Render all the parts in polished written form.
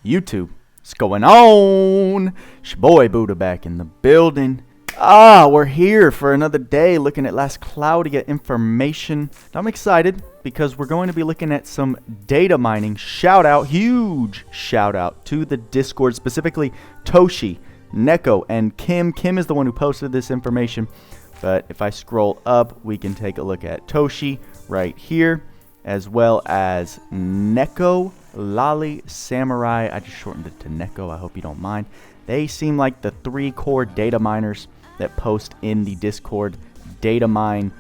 YouTube, what's going on? It's your boy Buddha back in the building. We're here for another day looking at last Cloudia information. I'm excited because we're going to be looking at some data mining. Huge shout out to the Discord, specifically Toshi, Neko, and Kim. Kim is the one who posted this information, but if I scroll up, we can take a look at Toshi right here, as well as Neko, Lolly, Samurai. I just shortened it to Neko. I hope you don't mind. They seem like the 3 core data miners that post in the Discord data mine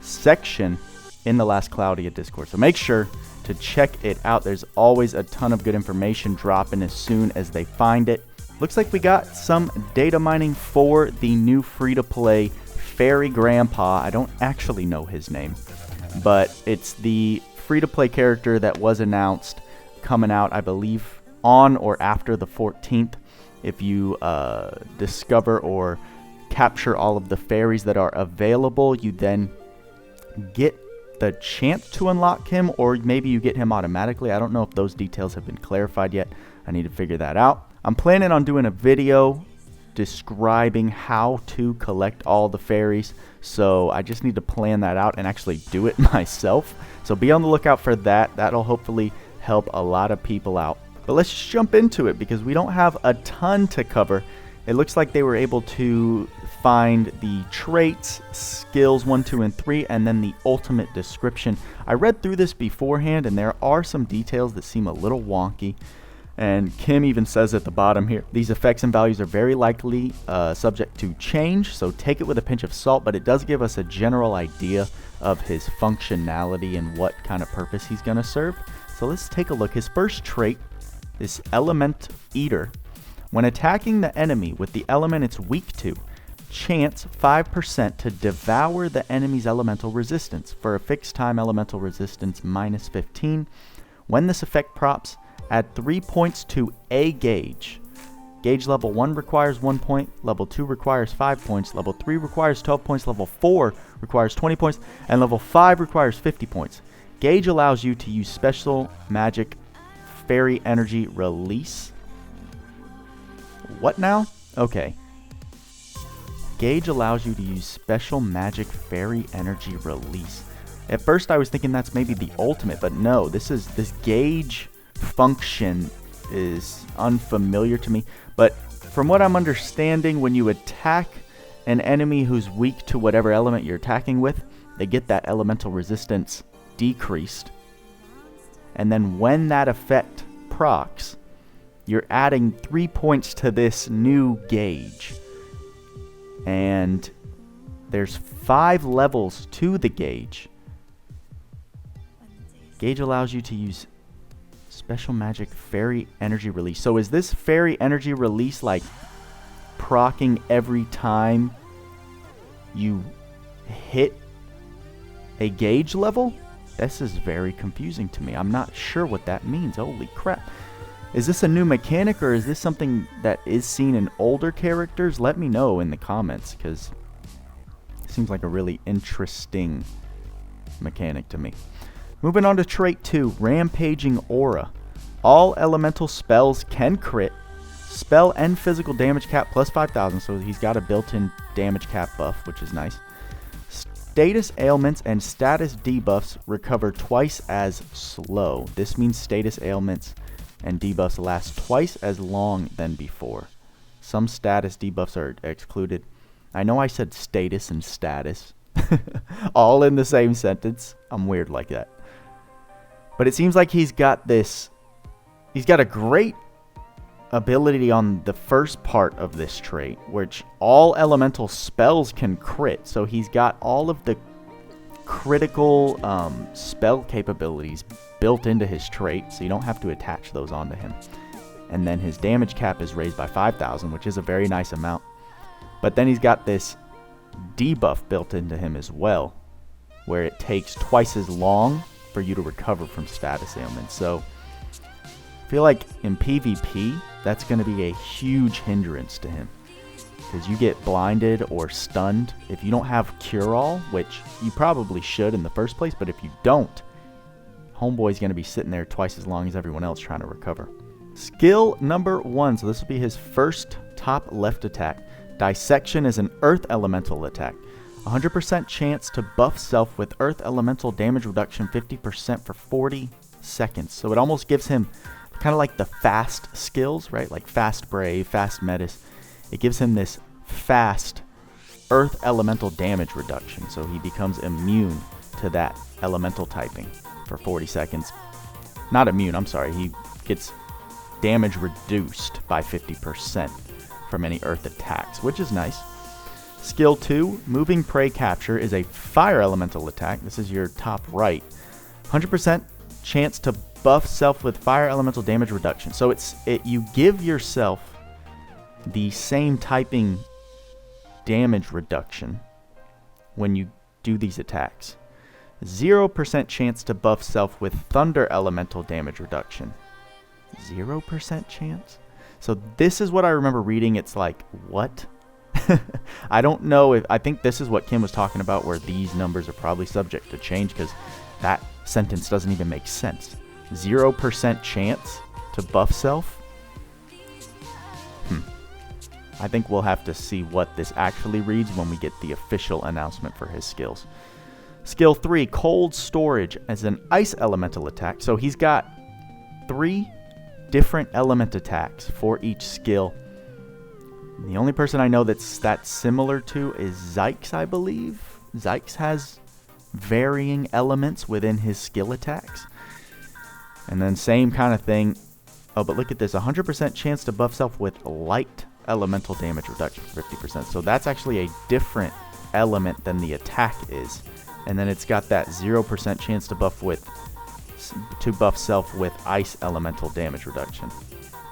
section in the last Cloudia Discord. So make sure to check it out. There's always a ton of good information dropping as soon as they find it. Looks like we got some data mining for the new free-to-play Fairy Grandpa. I don't actually know his name, but it's the free-to-play character that was announced coming out, I believe, on or after the 14th. If you discover or capture all of the fairies that are available, you then get the chance to unlock him, or maybe you get him automatically. I don't know if those details have been clarified yet. I need to figure that out. I'm planning on doing a video describing how to collect all the fairies, so I just need to plan that out and actually do it myself. So be on the lookout for that. That'll hopefully help a lot of people out. But let's just jump into it because we don't have a ton to cover. It looks like they were able to find the traits, skills 1, 2, and 3, and then the ultimate description. I read through this beforehand, and there are some details that seem a little wonky. And Kim even says at the bottom here, these effects and values are very likely subject to change, so take it with a pinch of salt, but it does give us a general idea of his functionality and what kind of purpose he's going to serve. So let's take a look. His first trait is Element Eater. When attacking the enemy with the element it's weak to, chance 5% to devour the enemy's elemental resistance for a fixed time elemental resistance minus 15. When this effect props, add 3 points to a gauge. Gauge level 1 requires 1 point, level 2 requires 5 points, level 3 requires 12 points, level 4 requires 20 points, and level 5 requires 50 points. Gauge allows you to use special magic fairy energy release. What now? Okay. Gauge allows you to use special magic fairy energy release. At first I was thinking that's maybe the ultimate, but no, this gauge function is unfamiliar to me. But from what I'm understanding, when you attack an enemy who's weak to whatever element you're attacking with, they get that elemental resistance decreased. And then when that effect procs, you're adding 3 points to this new gauge. And there's 5 levels to the gauge. Gauge allows you to use special magic fairy energy release. So is this fairy energy release like proccing every time you hit a gauge level? This is very confusing to me. I'm not sure what that means. Holy crap. Is this a new mechanic, or is this something that is seen in older characters? Let me know in the comments, because it seems like a really interesting mechanic to me. Moving on to trait 2, Rampaging Aura. All elemental spells can crit. Spell and physical damage cap plus 5,000, so he's got a built-in damage cap buff, which is nice. Status ailments and status debuffs recover twice as slow. This means status ailments and debuffs last twice as long than before. Some status debuffs are excluded. I know I said status and status all in the same sentence. I'm weird like that. But it seems like he's got a great ability on the first part of this trait, which all elemental spells can crit. So he's got all of the critical spell capabilities built into his trait, so you don't have to attach those onto him. And then his damage cap is raised by 5,000, which is a very nice amount. But then he's got this debuff built into him as well, where it takes twice as long for you to recover from status ailments. So I feel like in PvP, that's going to be a huge hindrance to him, because you get blinded or stunned if you don't have Cure-All, which you probably should in the first place, but if you don't, Homeboy's going to be sitting there twice as long as everyone else trying to recover. Skill number 1. So this will be his first top left attack. Dissection is an earth elemental attack. 100% chance to buff self with earth elemental damage reduction 50% for 40 seconds. So it almost gives him kind of like the fast skills, right? Like fast brave, fast metis. It gives him this fast earth elemental damage reduction. So he becomes immune to that elemental typing for 40 seconds. Not immune, I'm sorry. He gets damage reduced by 50% from any earth attacks, which is nice. Skill 2, moving prey capture, is a fire elemental attack. This is your top right. 100% chance to buff self with fire elemental damage reduction. So you give yourself the same typing damage reduction when you do these attacks. 0% chance to buff self with thunder elemental damage reduction. 0% chance? So this is what I remember reading. It's like, what? I don't know if, I think this is what Kim was talking about, where these numbers are probably subject to change, because that sentence doesn't even make sense. 0% chance to buff self? I think we'll have to see what this actually reads when we get the official announcement for his skills. Skill 3, cold storage, as an ice elemental attack. So he's got 3 different element attacks for each skill. The only person I know that's similar to is Zykes, I believe. Zykes has varying elements within his skill attacks. And then same kind of thing. Oh, but look at this. 100% chance to buff self with light elemental damage reduction, 50%. So that's actually a different element than the attack is. And then it's got that 0% chance to buff self with ice elemental damage reduction.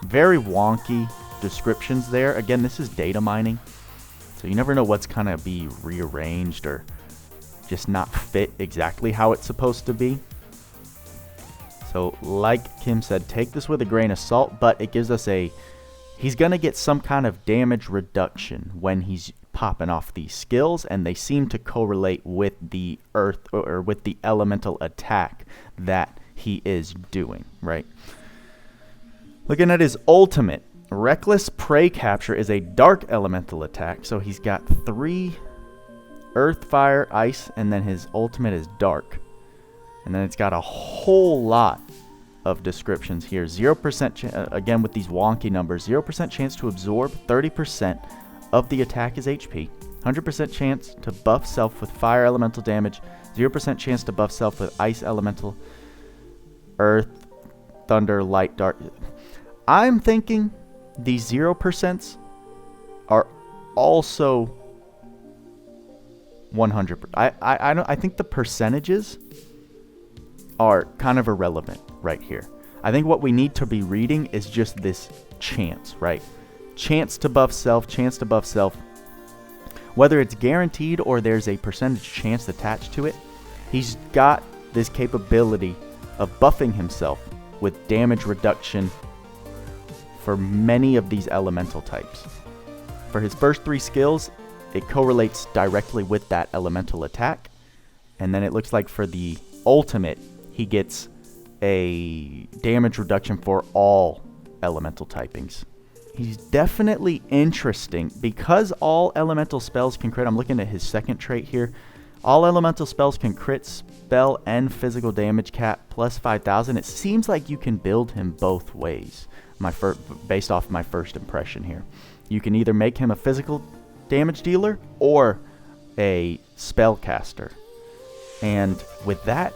Very wonky descriptions there. Again, this is data mining, so you never know what's kind of be rearranged or just not fit exactly how it's supposed to be. So like Kim said, take this with a grain of salt, but it gives us he's gonna get some kind of damage reduction when he's popping off these skills, and they seem to correlate with the earth or with the elemental attack that he is doing, right? Looking at his ultimate, Reckless Prey Capture is a dark elemental attack. So he's got 3 earth, fire, ice, and then his ultimate is dark. And then it's got a whole lot of descriptions here. 0% again with these wonky numbers. 0% chance to absorb 30% of the attack is HP. 100% chance to buff self with fire elemental damage. 0% chance to buff self with ice elemental, earth, thunder, light, dark. I'm thinking these 0% are also 100%. I think the percentages are kind of irrelevant right here. I think what we need to be reading is just this chance, right? Chance to buff self, chance to buff self. Whether it's guaranteed or there's a percentage chance attached to it, he's got this capability of buffing himself with damage reduction for many of these elemental types. For his first 3 skills, it correlates directly with that elemental attack. And then it looks like for the ultimate, he gets a damage reduction for all elemental typings. He's definitely interesting because all elemental spells can crit. I'm looking at his second trait here. All elemental spells can crit spell and physical damage cap plus 5,000. It seems like you can build him both ways. Based off my first impression here, you can either make him a physical damage dealer or a spellcaster. And with that,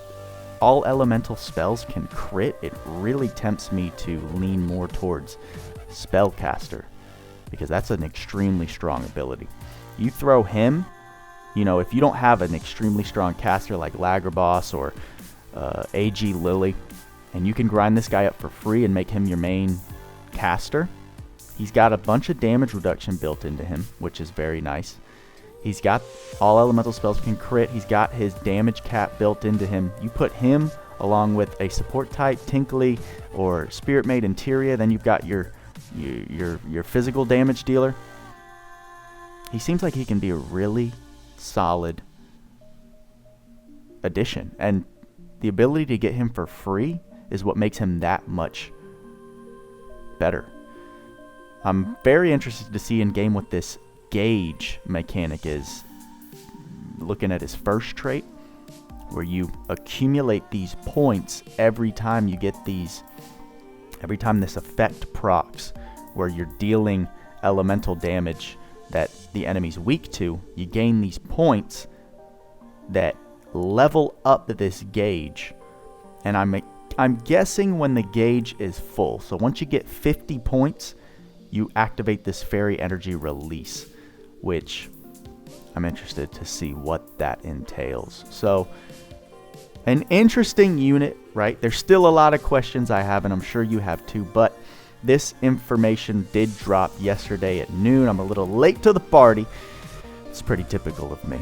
all elemental spells can crit. It really tempts me to lean more towards spellcaster because that's an extremely strong ability. You throw him, if you don't have an extremely strong caster like Lagerboss or AG Lily, and you can grind this guy up for free and make him your main caster, he's got a bunch of damage reduction built into him, which is very nice. He's got all elemental spells can crit. He's got his damage cap built into him. You put him along with a support type, Tinkly or Spirit Maid Interior, then you've got your physical damage dealer. He seems like he can be a really solid addition, and the ability to get him for free is what makes him that much better. I'm very interested to see in game what this gauge mechanic is. Looking at his first trait, where you accumulate these points every time you get these, every time this effect procs, where you're dealing elemental damage that the enemy's weak to, you gain these points that level up this gauge. And I'm guessing when the gauge is full. So once you get 50 points, you activate this fairy energy release, which I'm interested to see what that entails. So an interesting unit, right? There's still a lot of questions I have, and I'm sure you have too, but this information did drop yesterday at noon. I'm a little late to the party. It's pretty typical of me,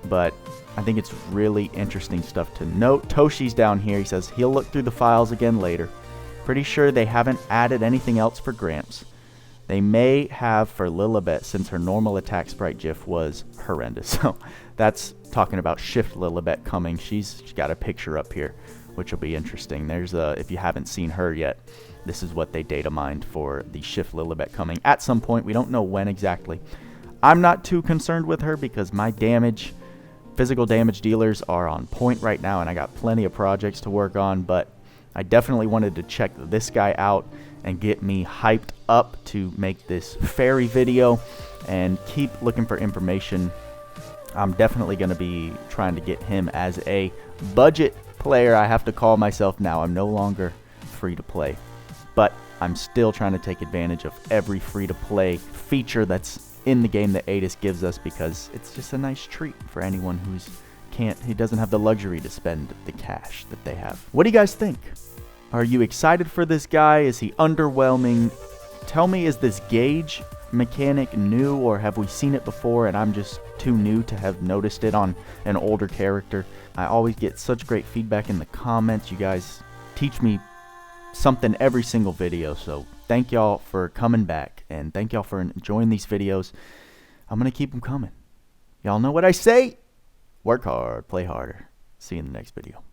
but I think it's really interesting stuff to note. Toshi's down here. He says he'll look through the files again later. Pretty sure they haven't added anything else for Gramps. They may have for Lilibet, since her normal attack sprite GIF was horrendous. So that's talking about Shift Lilibet coming. She's got a picture up here, which will be interesting. There's if you haven't seen her yet, this is what they data mined for the Shift Lilibet coming at some point. We don't know when exactly. I'm not too concerned with her because my damage, physical damage dealers are on point right now, and I got plenty of projects to work on, but I definitely wanted to check this guy out and get me hyped up to make this fairy video and keep looking for information. I'm definitely going to be trying to get him as a budget player. I have to call myself now. I'm no longer free to play, but I'm still trying to take advantage of every free to play feature that's in the game that Adis gives us, because it's just a nice treat for anyone who doesn't have the luxury to spend the cash that they have. What do you guys think? Are you excited for this guy? Is he underwhelming? Tell me, is this gauge mechanic new, or have we seen it before and I'm just too new to have noticed it on an older character? I always get such great feedback in the comments. You guys teach me something every single video, so thank y'all for coming back, and thank y'all for enjoying these videos. I'm going to keep them coming. Y'all know what I say. Work hard, play harder. See you in the next video.